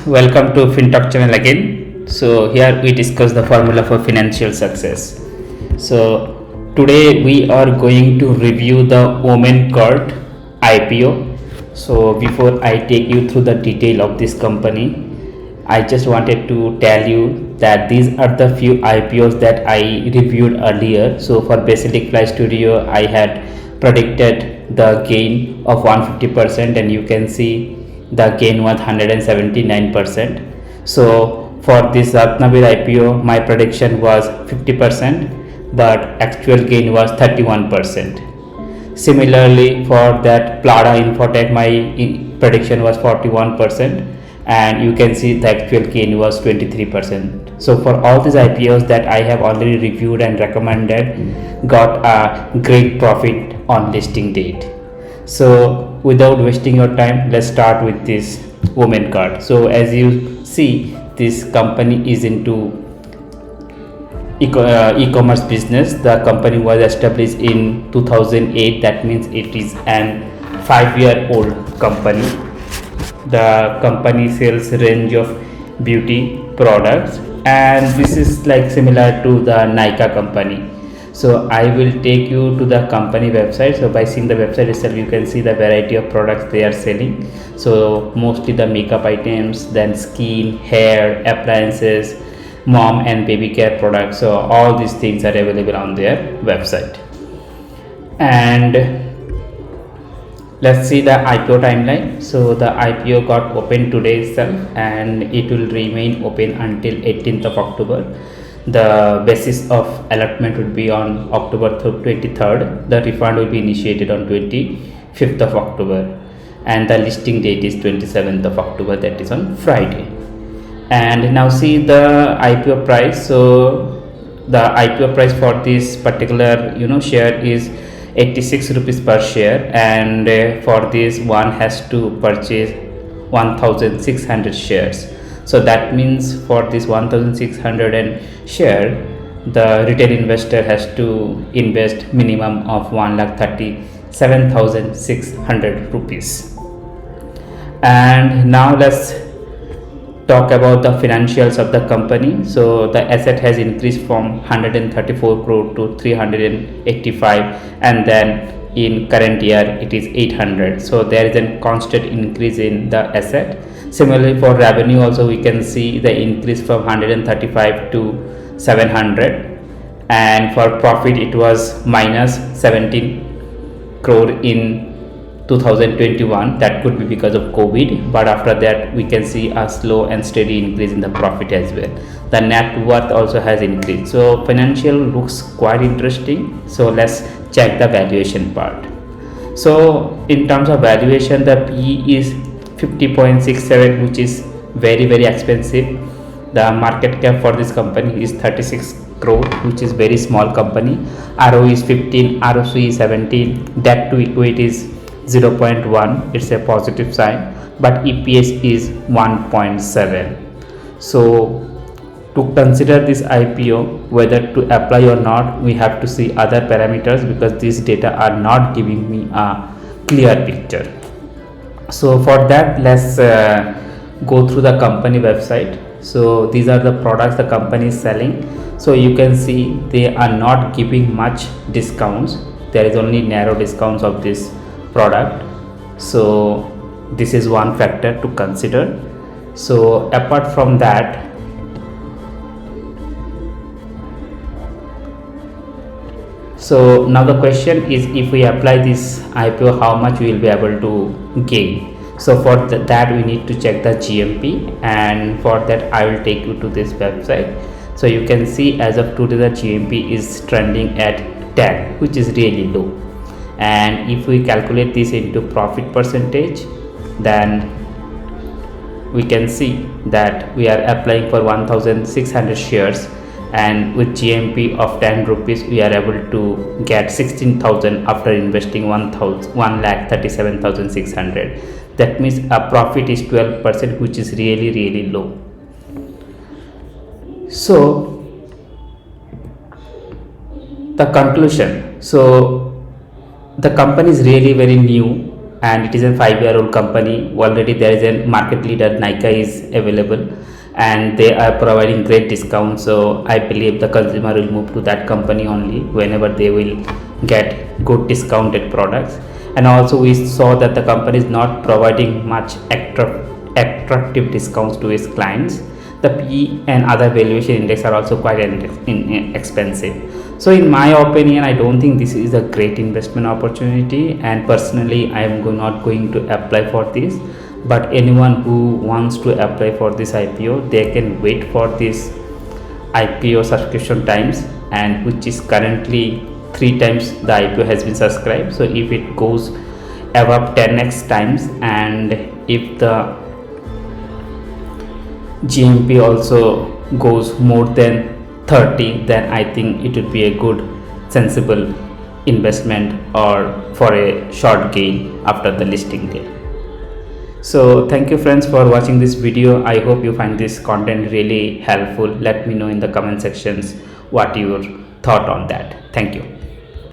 welcome to FinTalk channel again. So here we discuss the formula for financial success. So today we are going to review the Womancart IPO. So before I take you through the detail of this company, I just wanted to tell you that these are the few IPOs that I reviewed earlier. So for Basilic Fly Studio, I had predicted the gain of 150%, and you can see the gain was 179%. So for this Ratnavir IPO, my prediction was 50%, but actual gain was 31%. Similarly, for that Plada Infotech, my prediction was 41%, and you can see the actual gain was 23%. So for all these IPOs that I have already reviewed and recommended, got a great profit on listing date. So without wasting your time, let's start with this Womancart. So as you see, this company is into e-commerce business. The company was established in 2008. That means it is an 5-year-old company. The company sells range of beauty products, and this is like similar to the Nykaa company. So I will take you to the company website. So by seeing the website itself, you can see the variety of products they are selling. So mostly the makeup items, then skin, hair, appliances, mom and baby care products. So all these things are available on their website. And let's see the IPO timeline. So the IPO got open today itself, and it will remain open until 18th of October. The basis of allotment would be on October 23rd. The refund will be initiated on 25th of October, and the listing date is 27th of October, that is on Friday. And now see the IPO price. So the IPO price for this particular share is 86 rupees per share, and for this one has to purchase 1600 shares. So that means for this 1600 share, the retail investor has to invest minimum of 1,37,600 rupees. And now let's talk about the financials of the company. So the asset has increased from 134 crore to 385, and then in current year it is 800. So there is a constant increase in the asset. Similarly, for revenue also we can see the increase from 135 to 700, and for profit it was minus 17 crore in 2021. That could be because of COVID, but after that we can see a slow and steady increase in the profit as well. The net worth also has increased. So financial looks quite interesting. So let's check the valuation part. So in terms of valuation, the PE is 50.67, which is very expensive. The market cap for this company is 36 crore, which is very small company. ROE is 15, ROC is 17, debt to equity is 0.1. It's a positive sign, but EPS is 1.7. So to consider this IPO, whether to apply or not, we have to see other parameters, because these data are not giving me a clear picture. So for that, let's go through the company website. So these are the products the company is selling. So you can see they are not giving much discounts. There is only narrow discounts of this product. So this is one factor to consider. So apart from that, so now the question is, if we apply this IPO, how much we will be able to gain? So for that we need to check the GMP, and for that I will take you to this website. So you can see as of today the GMP is trending at 10, which is really low. And if we calculate this into profit percentage, then we can see that we are applying for 1600 shares, and with GMP of 10 rupees we are able to get 16,000 after investing 1,37,600. That means a profit is 12%, which is really low. So the conclusion, so the company is really very new. and it is a 5-year-old company. Already there is a market leader, Nike, is available, and they are providing great discounts. So I believe the consumer will move to that company only whenever they will get good discounted products. And also we saw that the company is not providing much attractive discounts to its clients. The P and other valuation index are also quite expensive. So in my opinion, I don't think this is a great investment opportunity, and personally I am not going to apply for this. But anyone who wants to apply for this IPO, they can wait for this IPO subscription times, and which is currently 3 times the IPO has been subscribed. So if it goes above 10x times, and if the GMP also goes more than 30, then I think it would be a good sensible investment or for a short gain after the listing day. So thank you friends for watching this video. I hope you find this content really helpful. Let me know in the comment sections what your thought on that. Thank you.